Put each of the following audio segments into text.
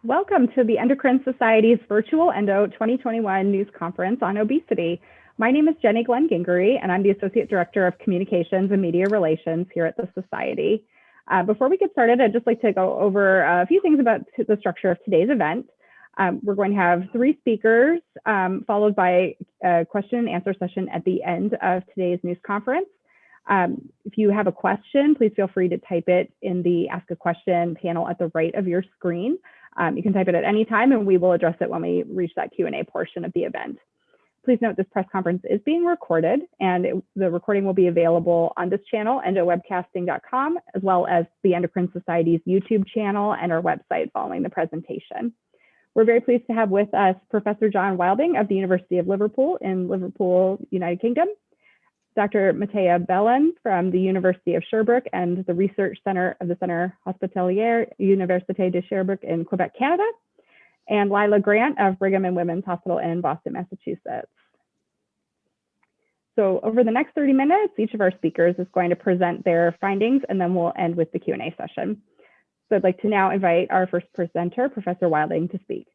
Welcome to the Endocrine Society's virtual ENDO 2021 news conference on obesity. My name is Jenny Glenn Gingery, and I'm the Associate Director of Communications and Media Relations here at the Society. Before we get started, I'd just like to go over a few things about the structure of today's event. We're going to have 3 speakers, followed by a question and answer session at the end of today's news conference. If you have a question, please feel free to type it in the Ask a Question panel at the right of your screen. You can type it at any time and we will address it when we reach that Q&A portion of the event. Please note this press conference is being recorded and the recording will be available on this channel, endowebcasting.com, as well as the Endocrine Society's YouTube channel and our website following the presentation. We're very pleased to have with us Professor John Wilding of the University of Liverpool in Liverpool, United Kingdom, Dr. Matea Bellon from the University of Sherbrooke and the Research Center of the Centre Hospitalier Université de Sherbrooke in Quebec, Canada, and Lila Grant of Brigham and Women's Hospital in Boston, Massachusetts. So over the next 30 minutes, each of our speakers is going to present their findings and then we'll end with the Q&A session. So I'd like to now invite our first presenter, Professor Wilding, to speak.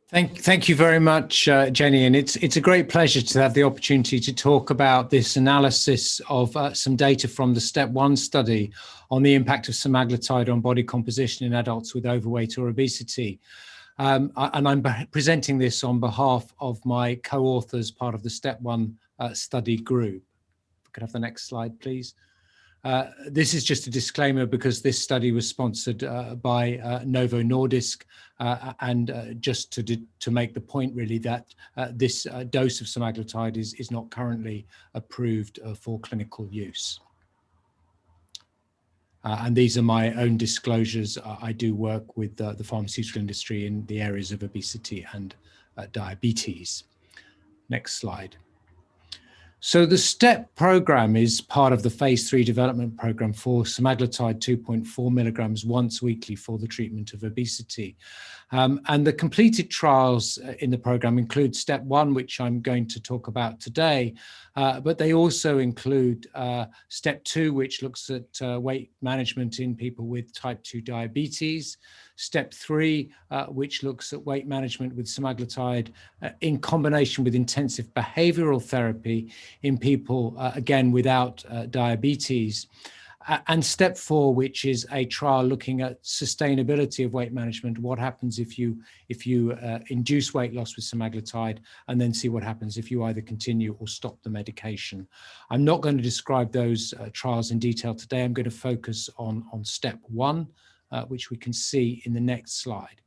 Thank you very much, Jenny, and it's a great pleasure to have the opportunity to talk about this analysis of some data from the STEP 1 study on the impact of semaglutide on body composition in adults with overweight or obesity. And I'm presenting this on behalf of my co-authors, part of the STEP 1 study group. If we could have the next slide, please. This is just a disclaimer because this study was sponsored by Novo Nordisk and just to make the point really that this dose of semaglutide is not currently approved for clinical use. And these are my own disclosures. I do work with the pharmaceutical industry in the areas of obesity and diabetes. Next slide. So the STEP program is part of the phase 3 development program for semaglutide 2.4 milligrams once weekly for the treatment of obesity. And the completed trials in the program include STEP 1, which I'm going to talk about today, but they also include STEP 2, which looks at weight management in people with type 2 diabetes, STEP 3, which looks at weight management with semaglutide in combination with intensive behavioral therapy in people, again, without diabetes. And STEP 4, which is a trial looking at sustainability of weight management, what happens if you induce weight loss with semaglutide, and then see what happens if you either continue or stop the medication. I'm not going to describe those trials in detail today. I'm going to focus on STEP 1, which we can see in the next slide.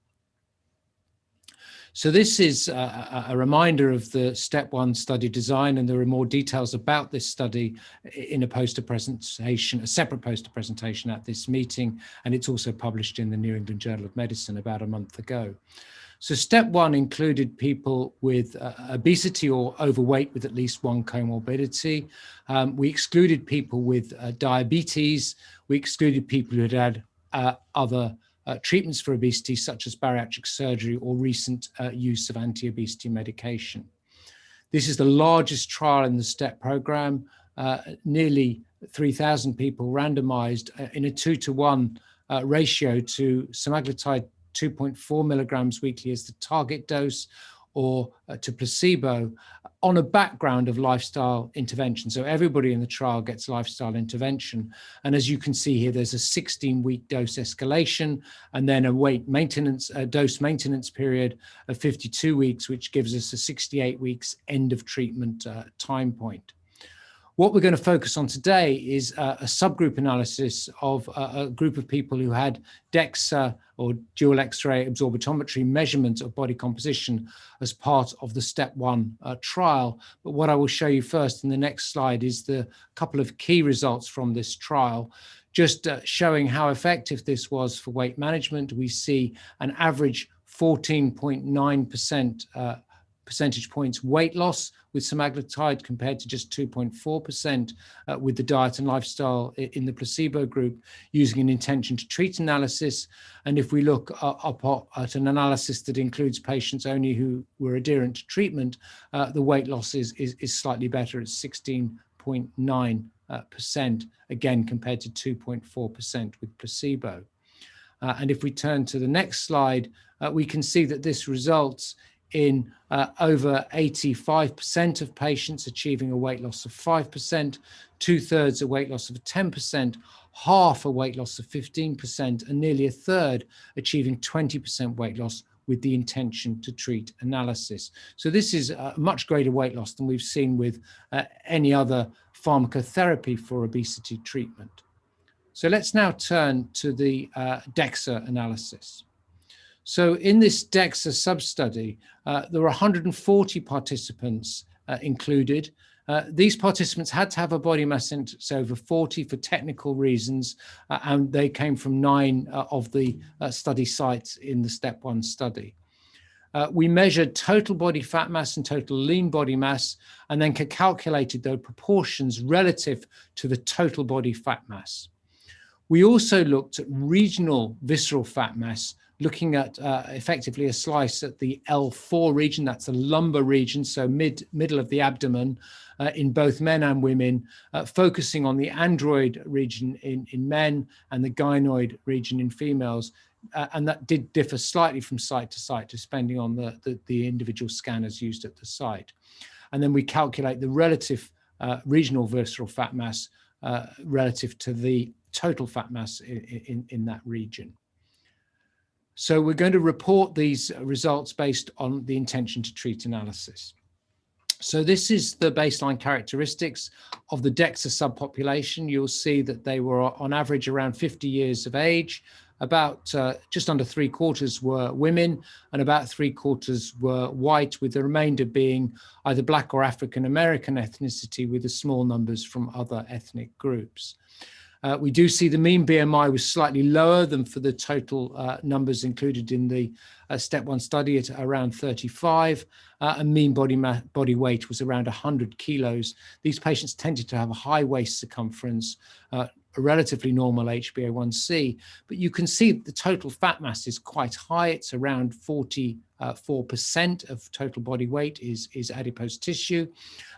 So this is a reminder of the STEP 1 study design, and there are more details about this study in a poster presentation, a separate poster presentation at this meeting, and it's also published in the New England Journal of Medicine about a month ago. So STEP 1 included people with obesity or overweight with at least one comorbidity. We excluded people with diabetes. We excluded people who had other treatments for obesity, such as bariatric surgery or recent use of anti-obesity medication. This is the largest trial in the STEP program, nearly 3,000 people randomized in a 2-to-1 ratio to semaglutide 2.4 milligrams weekly as the target dose, or to placebo on a background of lifestyle intervention. So everybody in the trial gets lifestyle intervention. And as you can see here, there's a 16-week dose escalation and then a weight maintenance, dose maintenance period of 52 weeks, which gives us a 68 weeks end of treatment time point. What we're going to focus on today is a subgroup analysis of a group of people who had DEXA or dual X-ray absorptiometry measurement of body composition as part of the STEP 1 trial. But what I will show you first in the next slide is the couple of key results from this trial, just showing how effective this was for weight management. We see an average 14.9% percentage points weight loss with semaglutide compared to just 2.4% with the diet and lifestyle in the placebo group using an intention to treat analysis. And if we look at an analysis that includes patients only who were adherent to treatment, the weight loss is slightly better at 16.9%, again compared to 2.4% with placebo. And if we turn to the next slide, we can see that this results in over 85% of patients achieving a weight loss of 5%, 2/3 a weight loss of 10%, half a weight loss of 15%, and nearly a third achieving 20% weight loss with the intention to treat analysis. So this is a much greater weight loss than we've seen with any other pharmacotherapy for obesity treatment. So let's now turn to the DEXA analysis. So in this DEXA substudy, there were 140 participants included. These participants had to have a body mass index over 40 for technical reasons, and they came from 9 of the study sites in the step 1 study. We measured total body fat mass and total lean body mass, and then calculated the proportions relative to the total body fat mass. We also looked at regional visceral fat mass, looking at effectively a slice at the L4 region, that's a lumbar region, so middle of the abdomen in both men and women, focusing on the android region in men and the gynoid region in females. And that did differ slightly from site to site, depending on the individual scanners used at the site. And then we calculate the relative regional visceral fat mass relative to the total fat mass in that region. So we're going to report these results based on the intention to treat analysis. So this is the baseline characteristics of the DEXA subpopulation. You'll see that they were on average around 50 years of age. About just under 3/4 were women and about 3/4 were white, with the remainder being either Black or African American ethnicity, with the small numbers from other ethnic groups. We do see the mean BMI was slightly lower than for the total numbers included in the step 1 study at around 35, and mean body weight was around 100 kilos. These patients tended to have a high waist circumference, a relatively normal HbA1c, but you can see the total fat mass is quite high. It's around 44% of total body weight is adipose tissue,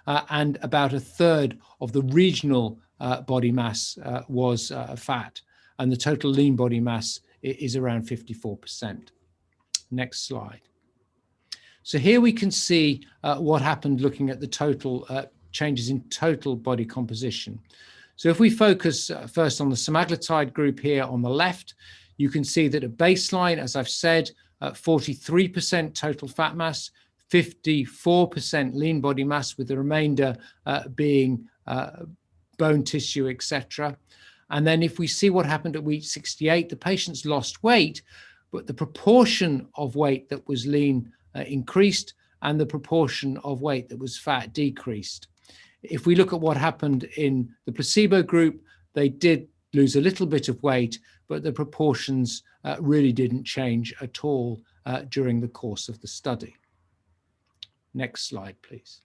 and about 1/3 of the regional body mass was fat, and the total lean body mass is around 54%. Next slide. So here we can see what happened looking at the total changes in total body composition. So if we focus first on the semaglutide group here on the left, you can see that at baseline, as I've said, 43% total fat mass, 54% lean body mass, with the remainder being bone tissue, etc. And then if we see what happened at week 68, the patients lost weight, but the proportion of weight that was lean increased and the proportion of weight that was fat decreased. If we look at what happened in the placebo group, they did lose a little bit of weight, but the proportions really didn't change at all during the course of the study. Next slide, please.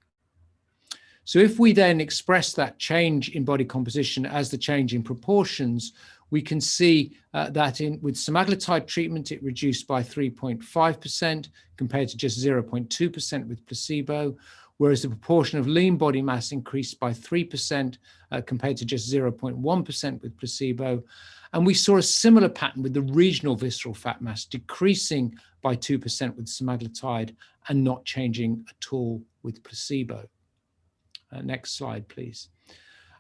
So if we then express that change in body composition as the change in proportions, we can see that with semaglutide treatment, it reduced by 3.5% compared to just 0.2% with placebo, whereas the proportion of lean body mass increased by 3% compared to just 0.1% with placebo. And we saw a similar pattern with the regional visceral fat mass decreasing by 2% with semaglutide and not changing at all with placebo. Next slide, please.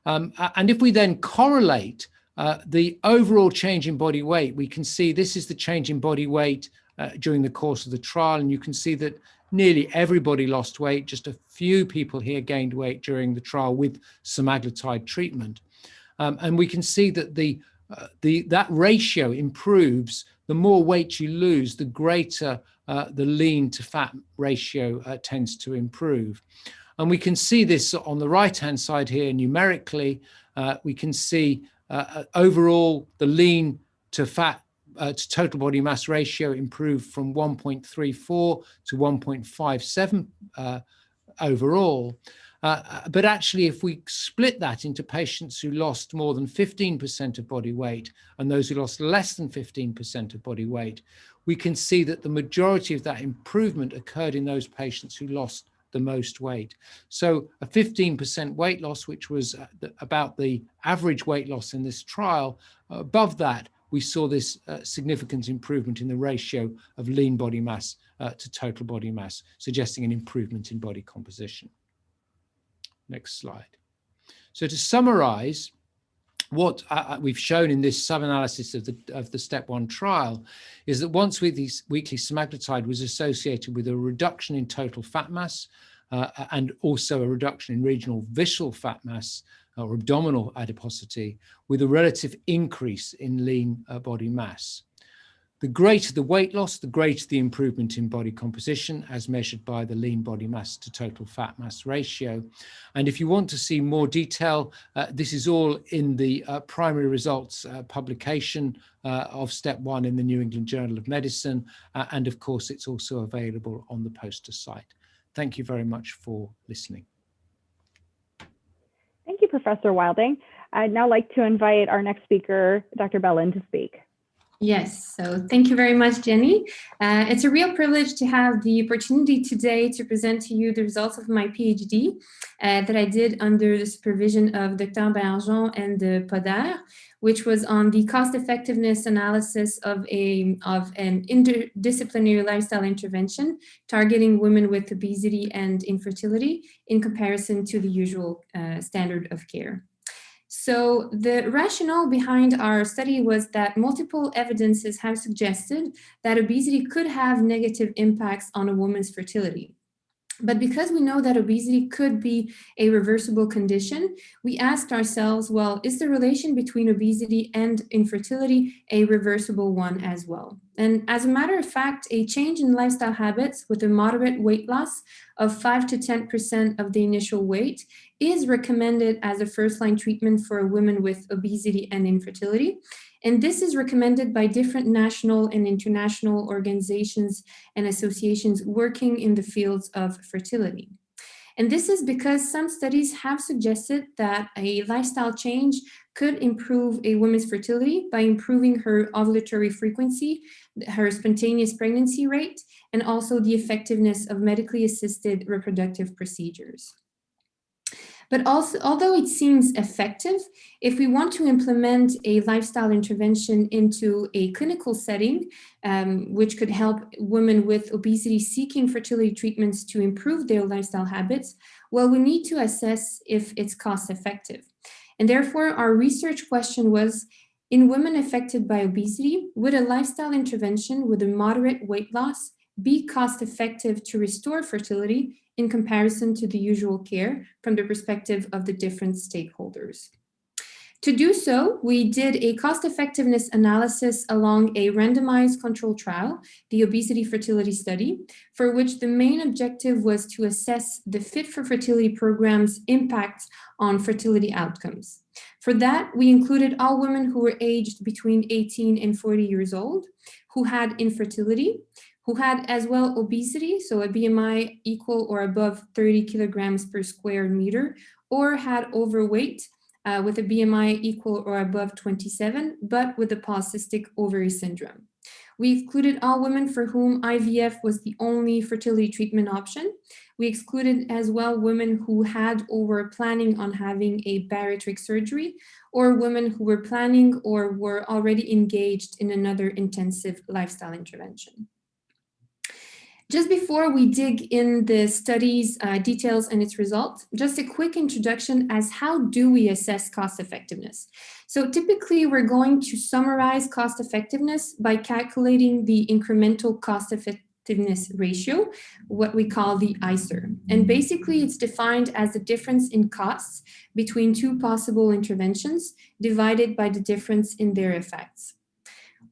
And if we then correlate the overall change in body weight, we can see this is the change in body weight during the course of the trial. And you can see that nearly everybody lost weight. Just a few people here gained weight during the trial with semaglutide treatment. And we can see that that ratio improves. The more weight you lose, the greater the lean to fat ratio tends to improve. And we can see this on the right-hand side here numerically. We can see overall the lean to fat to total body mass ratio improved from 1.34 to 1.57 overall. But actually, if we split that into patients who lost more than 15% of body weight and those who lost less than 15% of body weight, we can see that the majority of that improvement occurred in those patients who lost the most weight. So a 15% weight loss, which was about the average weight loss in this trial, above that we saw this significant improvement in the ratio of lean body mass to total body mass, suggesting an improvement in body composition. Next slide. So to summarize, what we've shown in this sub-analysis of the step 1 trial is that once weekly semaglutide was associated with a reduction in total fat mass and also a reduction in regional visceral fat mass or abdominal adiposity, with a relative increase in lean body mass. The greater the weight loss, the greater the improvement in body composition as measured by the lean body mass to total fat mass ratio. And if you want to see more detail, this is all in the primary results publication of step 1 in the New England Journal of Medicine. And of course, it's also available on the poster site. Thank you very much for listening. Thank you, Professor Wilding. I'd now like to invite our next speaker, Dr. Bellin, to speak. Yes, so thank you very much, Jenny. It's a real privilege to have the opportunity today to present to you the results of my PhD that I did under the supervision of Dr. Bergeon and Poder, which was on the cost-effectiveness analysis of an interdisciplinary lifestyle intervention targeting women with obesity and infertility in comparison to the usual standard of care. So the rationale behind our study was that multiple evidences have suggested that obesity could have negative impacts on a woman's fertility. But because we know that obesity could be a reversible condition, we asked ourselves, well, is the relation between obesity and infertility a reversible one as well? And as a matter of fact, a change in lifestyle habits with a moderate weight loss of 5 to 10% of the initial weight is recommended as a first-line treatment for women with obesity and infertility. And this is recommended by different national and international organizations and associations working in the fields of fertility. And this is because some studies have suggested that a lifestyle change could improve a woman's fertility by improving her ovulatory frequency, her spontaneous pregnancy rate, and also the effectiveness of medically assisted reproductive procedures. But also, although it seems effective, if we want to implement a lifestyle intervention into a clinical setting, which could help women with obesity seeking fertility treatments to improve their lifestyle habits, well, we need to assess if it's cost effective. And therefore, our research question was, in women affected by obesity, would a lifestyle intervention with a moderate weight loss be cost effective to restore fertility in comparison to the usual care from the perspective of the different stakeholders? To do so, we did a cost-effectiveness analysis along a randomized controlled trial, the obesity fertility study, for which the main objective was to assess the Fit for Fertility program's impact on fertility outcomes. For that, we included all women who were aged between 18 and 40 years old, who had infertility, who had as well obesity, so a BMI equal or above 30 kilograms per square meter, or had overweight with a BMI equal or above 27, but with a polycystic ovary syndrome. We excluded all women for whom IVF was the only fertility treatment option. We excluded as well women who had or were planning on having a bariatric surgery, or women who were planning or were already engaged in another intensive lifestyle intervention. Just before we dig in the study's details and its results, just a quick introduction as how do we assess cost effectiveness. So typically we're going to summarize cost effectiveness by calculating the incremental cost effectiveness ratio, what we call the ICER. And basically it's defined as the difference in costs between two possible interventions divided by the difference in their effects.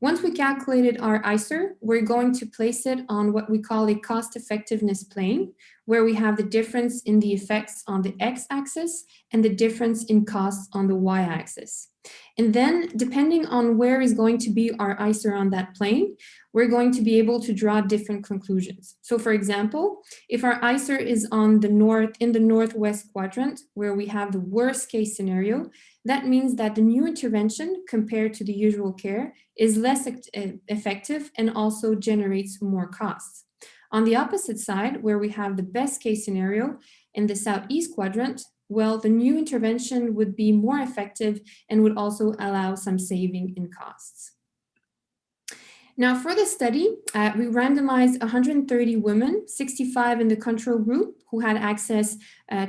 Once we calculated our ICER, we're going to place it on what we call a cost effectiveness plane, where we have the difference in the effects on the x-axis and the difference in costs on the y-axis. And then, depending on where is going to be our ICER on that plane, we're going to be able to draw different conclusions. So for example, if our ICER is on the in the northwest quadrant, where we have the worst case scenario, that means that the new intervention compared to the usual care is less effective and also generates more costs. On the opposite side, where we have the best case scenario in the southeast quadrant, well, the new intervention would be more effective and would also allow some saving in costs. Now, for the study, we randomized 130 women, 65 in the control group who had access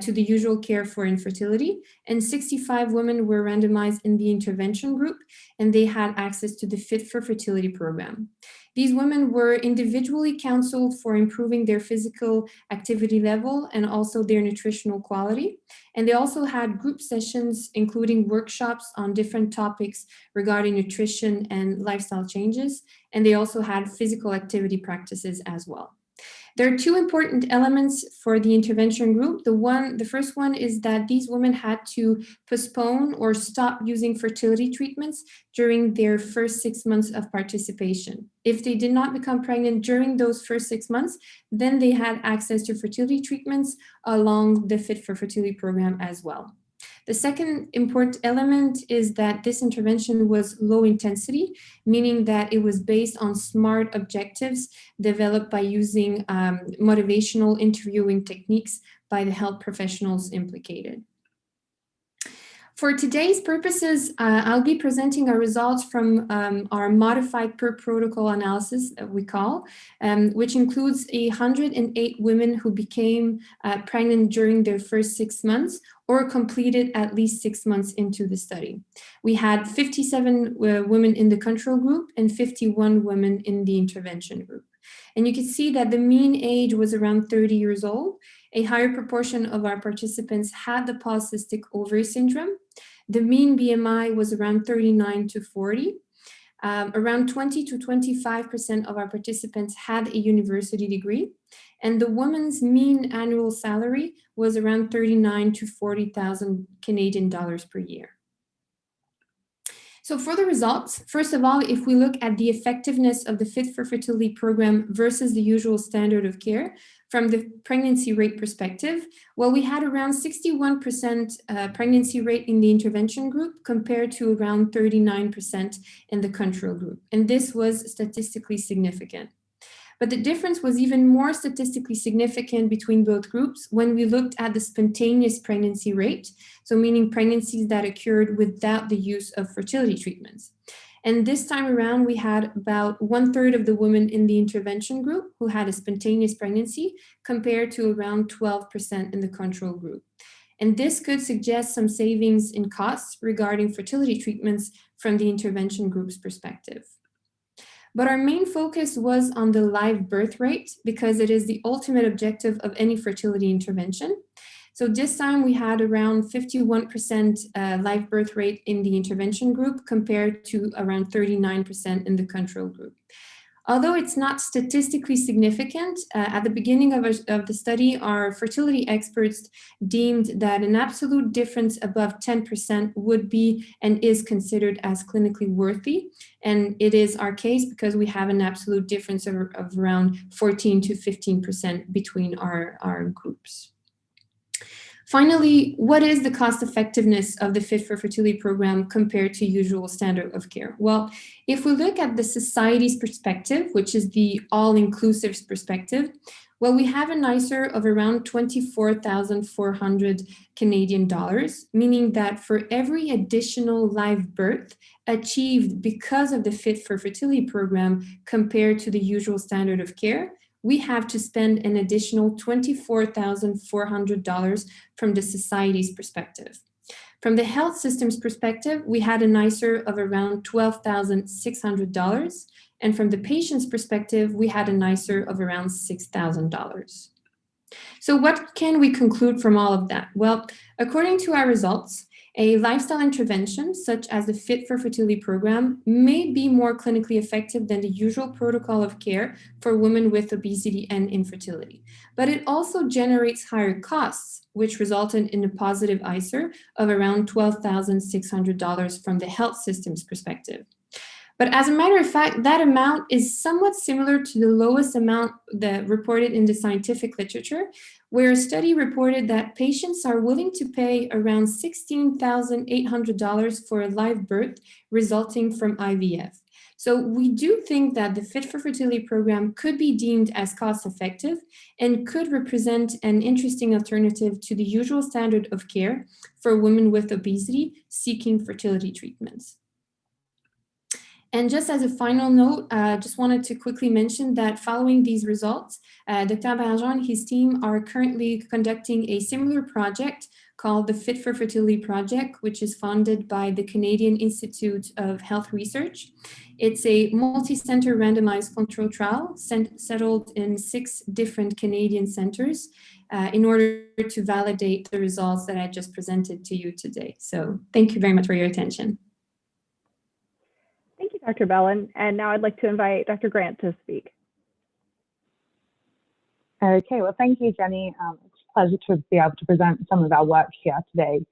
to the usual care for infertility, and 65 women were randomized in the intervention group, and they had access to the Fit for Fertility program. These women were individually counseled for improving their physical activity level and also their nutritional quality. And they also had group sessions, including workshops on different topics regarding nutrition and lifestyle changes. And they also had physical activity practices as well. There are two important elements for the intervention group. The first one is that these women had to postpone or stop using fertility treatments during their first 6 months of participation. If they did not become pregnant during those first 6 months, then they had access to fertility treatments along the Fit for Fertility program as well. The second important element is that this intervention was low intensity, meaning that it was based on SMART objectives developed by using motivational interviewing techniques by the health professionals implicated. For today's purposes, I'll be presenting our results from our modified per protocol analysis that we call, which includes 108 women who became pregnant during their first 6 months or completed at least 6 months into the study. We had 57 women in the control group and 51 women in the intervention group. And you can see that the mean age was around 30 years old. A higher proportion of our participants had the polycystic ovary syndrome. The mean BMI was around 39 to 40. Around 20 to 25% of our participants had a university degree. And the woman's mean annual salary was around 39 to 40,000 Canadian dollars per year. So for the results, first of all, if we look at the effectiveness of the Fit for Fertility program versus the usual standard of care, from the pregnancy rate perspective, well, we had around 61% pregnancy rate in the intervention group compared to around 39% in the control group. And this was statistically significant. But the difference was even more statistically significant between both groups when we looked at the spontaneous pregnancy rate, so meaning pregnancies that occurred without the use of fertility treatments. And this time around, we had about 1/3 of the women in the intervention group who had a spontaneous pregnancy compared to around 12% in the control group. And this could suggest some savings in costs regarding fertility treatments from the intervention group's perspective. But our main focus was on the live birth rate because it is the ultimate objective of any fertility intervention. So this time we had around 51% live birth rate in the intervention group compared to around 39% in the control group. Although it's not statistically significant, at the beginning of the study, our fertility experts deemed that an absolute difference above 10% would be and is considered as clinically worthy. And it is our case because we have an absolute difference of around 14 to 15% between our groups. Finally, what is the cost effectiveness of the Fit for Fertility program compared to usual standard of care? Well, if we look at the society's perspective, which is the all-inclusive perspective, well, we have a NICER of around 24,400 Canadian dollars, meaning that for every additional live birth achieved because of the Fit for Fertility program compared to the usual standard of care, we have to spend an additional $24,400 from the society's perspective. From the health system's perspective, we had a NICER of around $12,600. And from the patient's perspective, we had a NICER of around $6,000. So what can we conclude from all of that? Well, according to our results, a lifestyle intervention, such as the Fit for Fertility program, may be more clinically effective than the usual protocol of care for women with obesity and infertility. But it also generates higher costs, which resulted in a positive ICER of around $12,600 from the health system's perspective. But as a matter of fact, that amount is somewhat similar to the lowest amount that reported in the scientific literature, where a study reported that patients are willing to pay around $16,800 for a live birth resulting from IVF. So we do think that the Fit for Fertility program could be deemed as cost-effective and could represent an interesting alternative to the usual standard of care for women with obesity seeking fertility treatments. And just as a final note, just wanted to quickly mention that following these results, Dr. Bergeron and his team are currently conducting a similar project called the Fit for Fertility Project, which is funded by the Canadian Institute of Health Research. It's a multi-center randomized control trial settled in 6 different Canadian centers in order to validate the results that I just presented to you today. So thank you very much for your attention. Thank you, Dr. Bellin. And now I'd like to invite Dr. Grant to speak. Okay, well, thank you, Jenny. It's a pleasure to be able to present some of our work here today.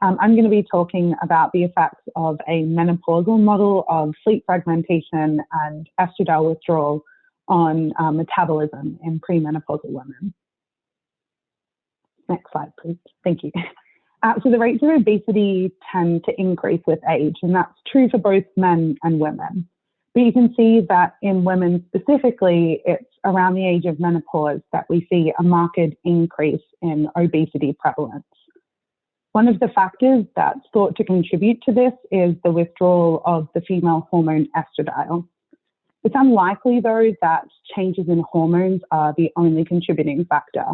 I'm going to be talking about the effects of a menopausal model of sleep fragmentation and estradiol withdrawal on metabolism in premenopausal women. Next slide, please. Thank you. So the rates of obesity tend to increase with age, and that's true for both men and women. But you can see that in women specifically, it's around the age of menopause that we see a marked increase in obesity prevalence. One of the factors that's thought to contribute to this is the withdrawal of the female hormone estradiol. It's unlikely, though, that changes in hormones are the only contributing factor.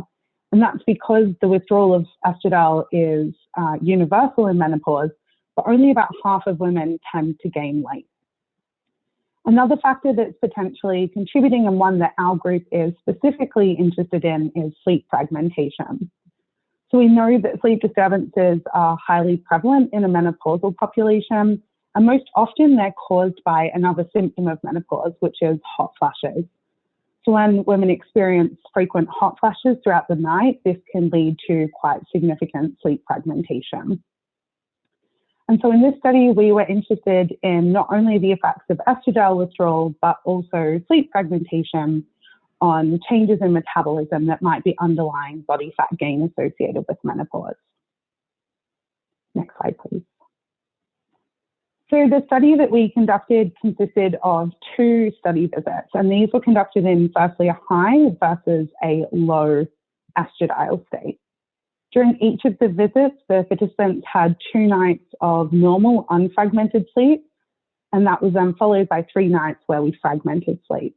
And that's because the withdrawal of estradiol is universal in menopause, but only about half of women tend to gain weight. Another factor that's potentially contributing, and one that our group is specifically interested in, is sleep fragmentation. So we know that sleep disturbances are highly prevalent in a menopausal population, and most often they're caused by another symptom of menopause, which is hot flashes. So when women experience frequent hot flashes throughout the night, this can lead to quite significant sleep fragmentation. And so in this study, we were interested in not only the effects of estradiol withdrawal, but also sleep fragmentation on changes in metabolism that might be underlying body fat gain associated with menopause. Next slide, please. So the study that we conducted consisted of 2 study visits, and these were conducted in firstly a high versus a low estradiol state. During each of the visits, the participants had 2 nights of normal unfragmented sleep, and that was then followed by 3 nights where we fragmented sleep.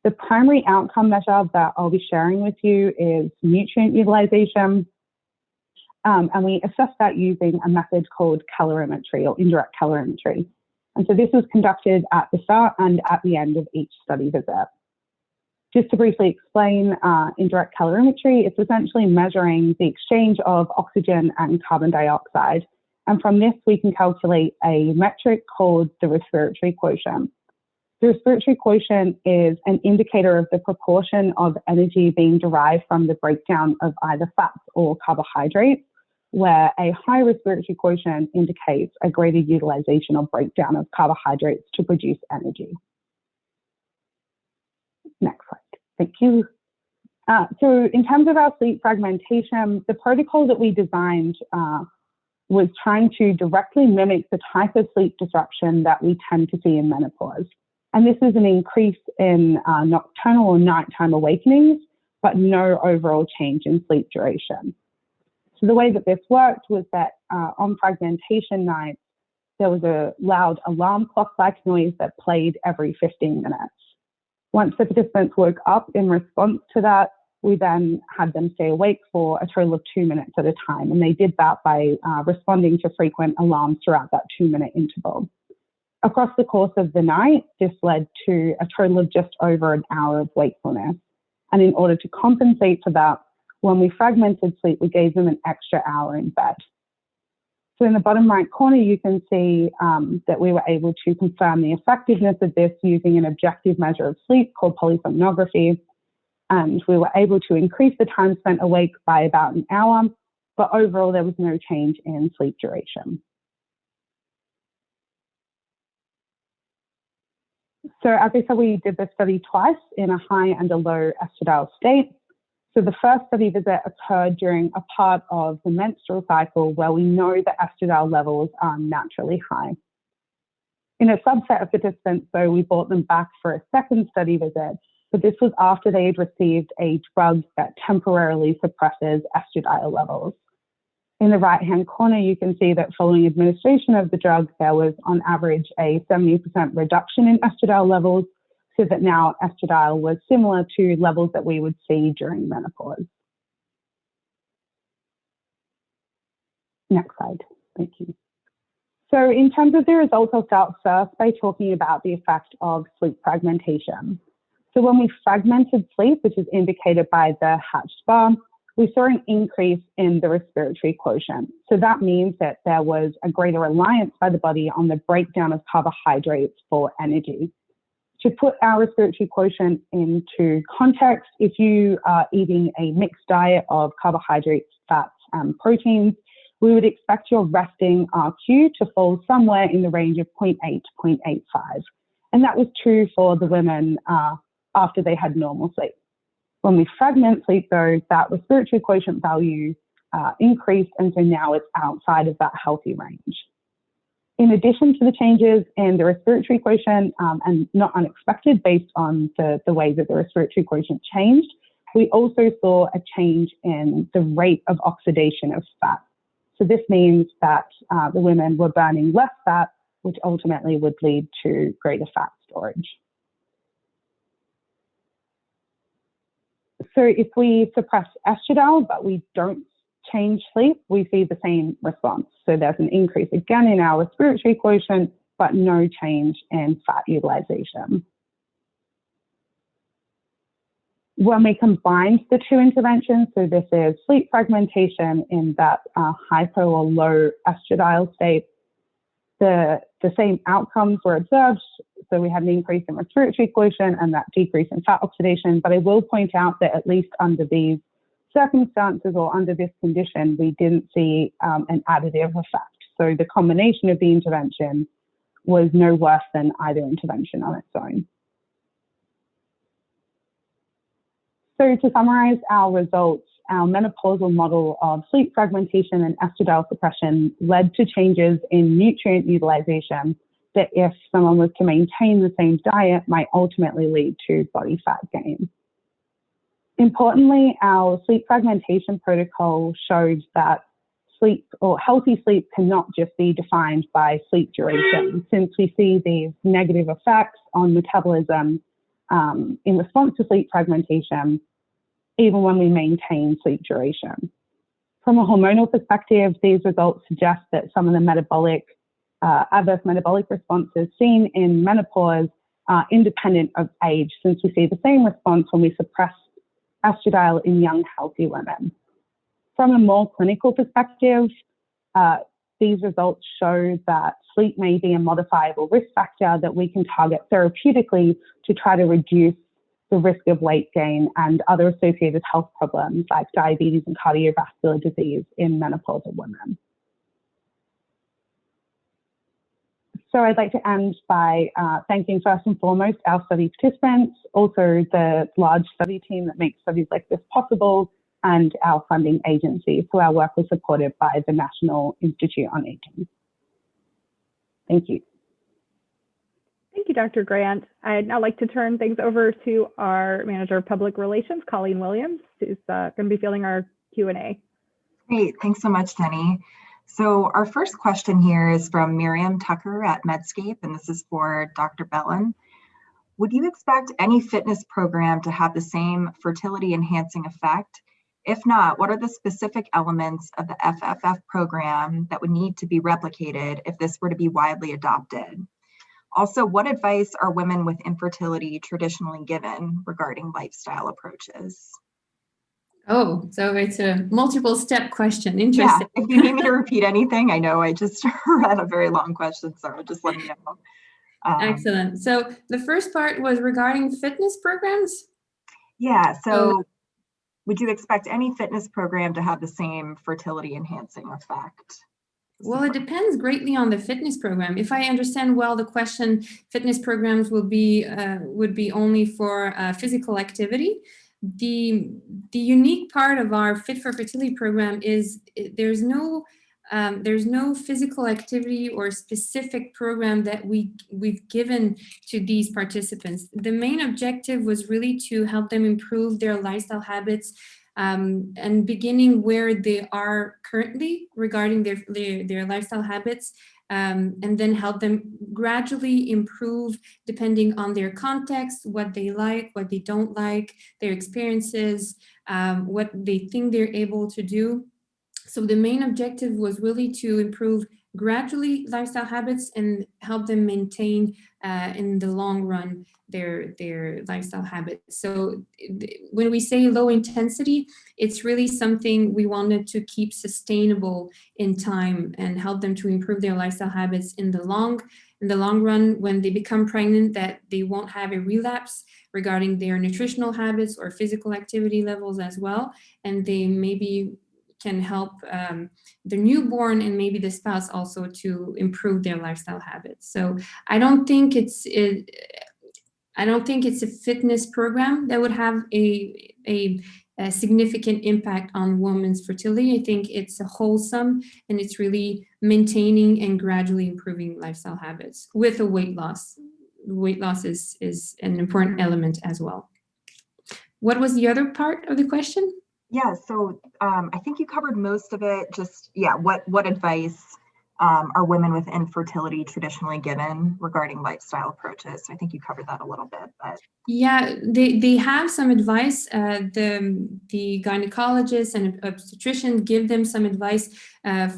The primary outcome measure that I'll be sharing with you is nutrient utilization, and we assessed that using a method called calorimetry or indirect calorimetry. And so this was conducted at the start and at the end of each study visit. Just to briefly explain indirect calorimetry, it's essentially measuring the exchange of oxygen and carbon dioxide. And from this, we can calculate a metric called the respiratory quotient. The respiratory quotient is an indicator of the proportion of energy being derived from the breakdown of either fats or carbohydrates, where a high respiratory quotient indicates a greater utilization or breakdown of carbohydrates to produce energy. Next slide. Thank you. So in terms of our sleep fragmentation, the protocol that we designed was trying to directly mimic the type of sleep disruption that we tend to see in menopause. And this is an increase in nocturnal or nighttime awakenings, but no overall change in sleep duration. So the way that this worked was that on fragmentation nights, there was a loud alarm clock-like noise that played every 15 minutes. Once the participants woke up in response to that, we then had them stay awake for a total of 2 minutes at a time. And they did that by responding to frequent alarms throughout that 2-minute interval. Across the course of the night, this led to a total of just over an hour of wakefulness. And in order to compensate for that, when we fragmented sleep, we gave them an extra hour in bed. So in the bottom right corner, you can see that we were able to confirm the effectiveness of this using an objective measure of sleep called polysomnography. And we were able to increase the time spent awake by about an hour, but overall there was no change in sleep duration. So as I said, we did this study twice in a high and a low estradiol state. So the first study visit occurred during a part of the menstrual cycle where we know that estradiol levels are naturally high. In a subset of participants, though, we brought them back for a second study visit, but this was after they had received a drug that temporarily suppresses estradiol levels. In the right-hand corner, you can see that following administration of the drug, there was on average a 70% reduction in estradiol levels, so that now estradiol was similar to levels that we would see during menopause. Next slide, thank you. So in terms of the results, I'll start first by talking about the effect of sleep fragmentation. So when we fragmented sleep, which is indicated by the hatched bar, we saw an increase in the respiratory quotient. So that means that there was a greater reliance by the body on the breakdown of carbohydrates for energy. To put our respiratory quotient into context, if you are eating a mixed diet of carbohydrates, fats, and proteins, we would expect your resting RQ to fall somewhere in the range of 0.8 to 0.85. And that was true for the women after they had normal sleep. When we fragment sleep, though, that respiratory quotient value increased, and so now it's outside of that healthy range. In addition to the changes in the respiratory quotient, and not unexpected based on the way that the respiratory quotient changed, we also saw a change in the rate of oxidation of fat. So this means that the women were burning less fat, which ultimately would lead to greater fat storage. So if we suppress estradiol, but we don't change sleep, we see the same response. So there's an increase again in our respiratory quotient, but no change in fat utilization. When we combined the two interventions, so this is sleep fragmentation in that hypo or low estradiol state, the same outcomes were observed. So we had an increase in respiratory quotient and that decrease in fat oxidation. But I will point out that at least under these circumstances or under this condition, we didn't see an additive effect. So the combination of the intervention was no worse than either intervention on its own. So to summarize our results, our menopausal model of sleep fragmentation and estradiol suppression led to changes in nutrient utilization that, if someone was to maintain the same diet, might ultimately lead to body fat gain. Importantly, our sleep fragmentation protocol showed that sleep or healthy sleep cannot just be defined by sleep duration, since we see these negative effects on metabolism in response to sleep fragmentation, even when we maintain sleep duration. From a hormonal perspective, these results suggest that some of the adverse metabolic responses seen in menopause are independent of age, since we see the same response when we suppress estradiol in young, healthy women. From a more clinical perspective, these results show that sleep may be a modifiable risk factor that we can target therapeutically to try to reduce the risk of weight gain and other associated health problems like diabetes and cardiovascular disease in menopausal women. So I'd like to end by thanking first and foremost our study participants, also the large study team that makes studies like this possible, and our funding agency. So our work was supported by the National Institute on Aging. Thank you. Thank you, Dr. Grant. I'd now like to turn things over to our Manager of Public Relations, Colleen Williams, who's going to be fielding our Q&A. Great, thanks so much, Jenny. So our first question here is from Miriam Tucker at Medscape, and this is for Dr. Bellin. Would you expect any fitness program to have the same fertility enhancing effect? If not, what are the specific elements of the FFF program that would need to be replicated if this were to be widely adopted? Also, what advice are women with infertility traditionally given regarding lifestyle approaches? Oh, so it's a multiple step question. Interesting. Yeah, if you need me to repeat anything, I know I just read a very long question, so just let me know. Excellent. So the first part was regarding fitness programs? Yeah, so would you expect any fitness program to have the same fertility enhancing effect? Well, it depends greatly on the fitness program. If I understand well the question, fitness programs would be only for physical activity. The unique part of our Fit for Fertility program is there's no physical activity or specific program that we've given to these participants. The main objective was really to help them improve their lifestyle habits, and beginning where they are currently regarding their lifestyle habits, and then help them gradually improve depending on their context, what they like, what they don't like, their experiences, what they think they're able to do. So the main objective was really to improve gradually lifestyle habits and help them maintain in the long run their lifestyle habits. So when we say low intensity, it's really something we wanted to keep sustainable in time and help them to improve their lifestyle habits in the long run. When they become pregnant, that they won't have a relapse regarding their nutritional habits or physical activity levels as well, and they maybe can help the newborn and maybe the spouse also to improve their lifestyle habits. So I don't think it's a fitness program that would have a significant impact on women's fertility. I think it's a wholesome, and it's really maintaining and gradually improving lifestyle habits with a weight loss. Weight loss is an important element as well. What was the other part of the question? Yeah, so I think you covered most of it. Just, yeah, what advice are women with infertility traditionally given regarding lifestyle approaches? So I think you covered that a little bit, but. Yeah, they have some advice. The gynecologists and obstetricians give them some advice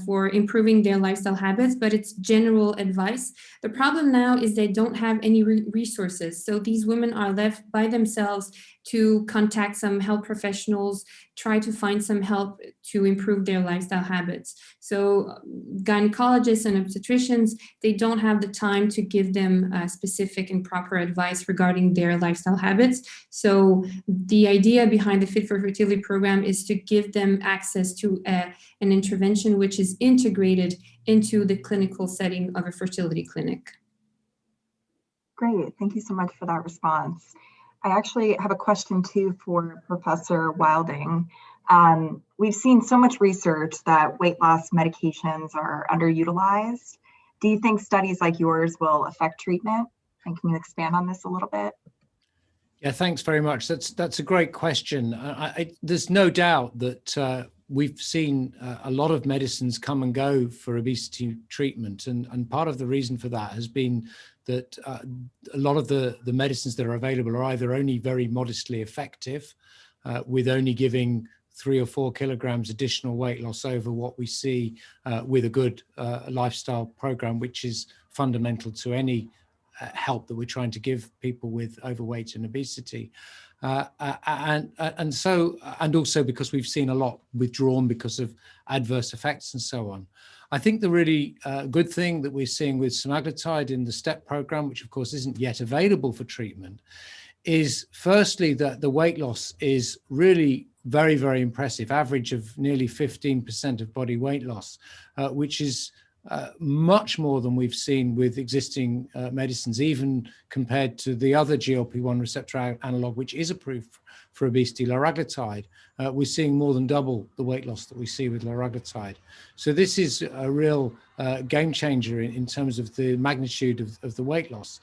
for improving their lifestyle habits, but it's general advice. The problem now is they don't have any resources. So these women are left by themselves to contact some health professionals, try to find some help to improve their lifestyle habits. So gynecologists and obstetricians, they don't have the time to give them specific and proper advice regarding their lifestyle habits. So the idea behind the Fit for Fertility program is to give them access to an intervention which is integrated into the clinical setting of a fertility clinic. Great, thank you so much for that response. I actually have a question too for Professor Wilding. We've seen so much research that weight loss medications are underutilized. Do you think studies like yours will affect treatment? And can you expand on this a little bit? Yeah, thanks very much. That's a great question. There's no doubt that we've seen a lot of medicines come and go for obesity treatment, and part of the reason for that has been that a lot of the medicines that are available are either only very modestly effective, with only giving 3 or 4 kilograms additional weight loss over what we see with a good lifestyle program, which is fundamental to any help that we're trying to give people with overweight and obesity. And also because we've seen a lot withdrawn because of adverse effects and so on. I think the really good thing that we're seeing with semaglutide in the STEP program, which of course isn't yet available for treatment, is firstly that the weight loss is really very, very impressive, average of nearly 15% of body weight loss, which is much more than we've seen with existing medicines, even compared to the other GLP-1 receptor analog, which is approved for obesity, liraglutide. We're seeing more than double the weight loss that we see with liraglutide. So this is a real game changer in terms of the magnitude of the weight loss.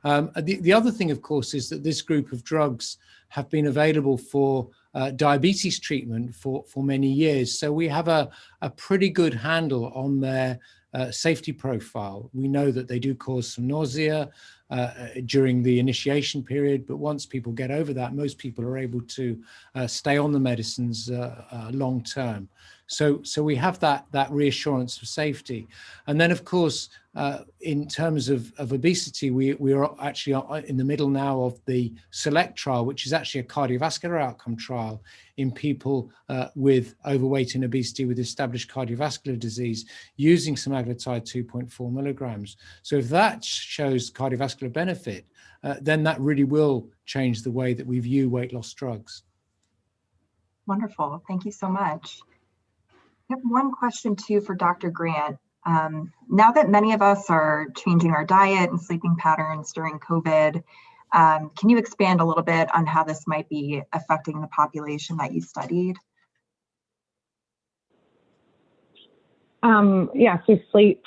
The other thing, of course, is that this group of drugs have been available for diabetes treatment for many years. So we have a pretty good handle on their safety profile. We know that they do cause some nausea during the initiation period, but once people get over that, most people are able to stay on the medicines long term. So we have that reassurance of safety. And then, of course, in terms of obesity, we are actually in the middle now of the SELECT trial, which is actually a cardiovascular outcome trial in people with overweight and obesity with established cardiovascular disease using semaglutide 2.4 milligrams. So if that shows cardiovascular benefit, then that really will change the way that we view weight loss drugs. Wonderful. Thank you so much. I have one question too for Dr. Grant. Now that many of us are changing our diet and sleeping patterns during COVID, can you expand a little bit on how this might be affecting the population that you studied? Yeah, so sleep,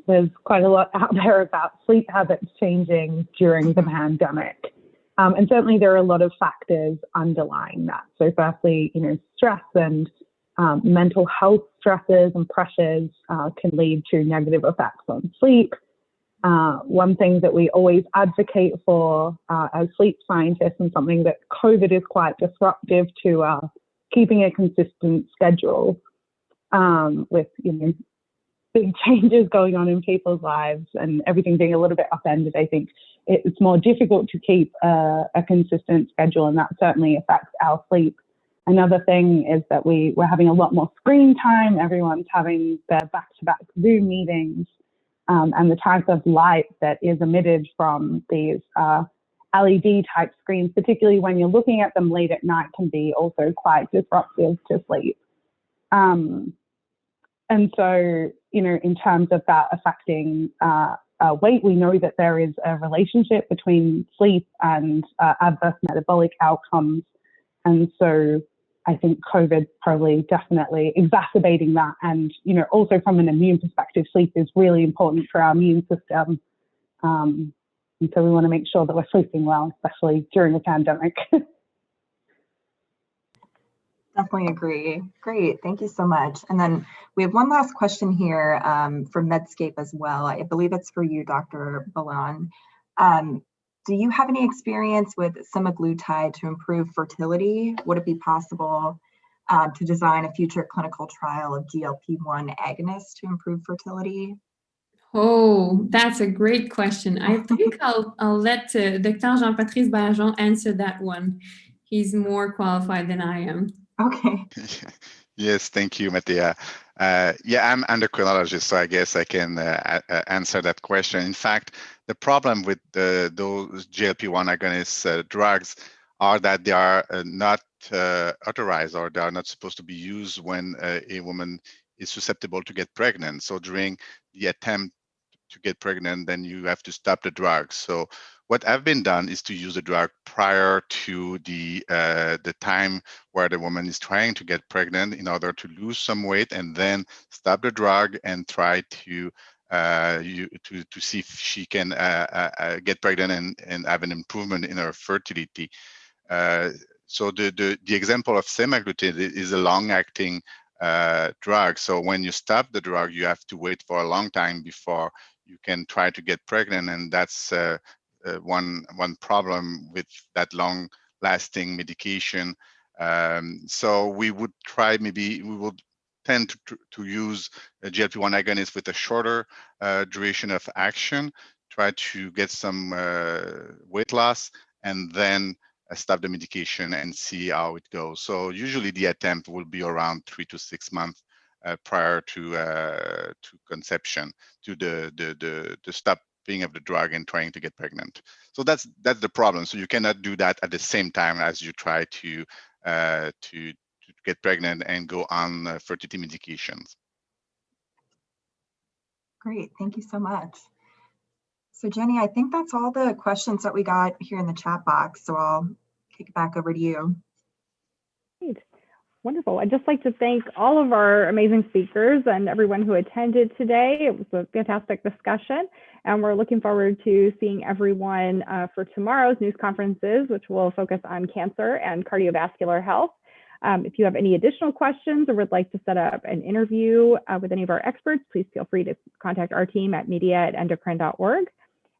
there's quite a lot out there about sleep habits changing during the pandemic. And certainly there are a lot of factors underlying that. So firstly, stress and mental health stresses and pressures can lead to negative effects on sleep. One thing that we always advocate for as sleep scientists, and something that COVID is quite disruptive to keeping a consistent schedule with big changes going on in people's lives and everything being a little bit upended. I think it's more difficult to keep a consistent schedule, and that certainly affects our sleep. Another thing is that we're having a lot more screen time. Everyone's having their back-to-back Zoom meetings, and the type of light that is emitted from these LED type screens, particularly when you're looking at them late at night, can be also quite disruptive to sleep. And so, in terms of that affecting weight, we know that there is a relationship between sleep and adverse metabolic outcomes. And so I think COVID probably definitely exacerbating that. And, also from an immune perspective, sleep is really important for our immune system. And so we want to make sure that we're sleeping well, especially during a pandemic. Definitely agree. Great. Thank you so much. And then we have one last question here from Medscape as well. I believe it's for you, Dr. Ballon. Do you have any experience with semaglutide to improve fertility? Would it be possible to design a future clinical trial of GLP-1 agonists to improve fertility? Oh, that's a great question. I think I'll let Dr. Jean-Patrice Bajon answer that one. He's more qualified than I am. Okay. Yes, thank you, Mattia. Yeah, I'm endocrinologist, so I guess I can answer that question. In fact, the problem with those GLP-1 agonist drugs are that they are not authorized, or they are not supposed to be used when a woman is susceptible to get pregnant. So during the attempt to get pregnant, then you have to stop the drug. So what have been done is to use the drug prior to the time where the woman is trying to get pregnant in order to lose some weight, and then stop the drug and try to see if she can get pregnant and have an improvement in her fertility. So the example of semaglutide is a long-acting drug. So when you stop the drug, you have to wait for a long time before you can try to get pregnant, and that's one problem with that long-lasting medication. So we would tend to use a GLP-1 agonist with a shorter duration of action, try to get some weight loss, and then stop the medication and see how it goes. So usually the attempt will be around 3 to 6 months prior to conception, to the stopping of the drug and trying to get pregnant. So that's the problem. So you cannot do that at the same time as you try to get pregnant and go on fertility medications. Great. Thank you so much. So Jenny, I think that's all the questions that we got here in the chat box. So I'll kick it back over to you. Great. Wonderful. I'd just like to thank all of our amazing speakers and everyone who attended today. It was a fantastic discussion, and we're looking forward to seeing everyone for tomorrow's news conferences, which will focus on cancer and cardiovascular health. If you have any additional questions or would like to set up an interview with any of our experts, please feel free to contact our team at media@endocrine.org.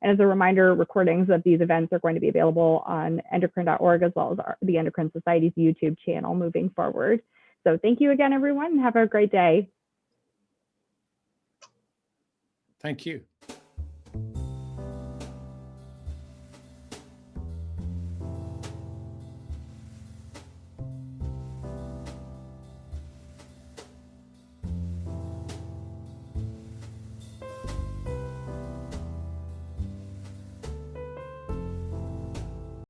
And as a reminder, recordings of these events are going to be available on endocrine.org, as well as the Endocrine Society's YouTube channel moving forward. So thank you again, everyone, and have a great day. Thank you.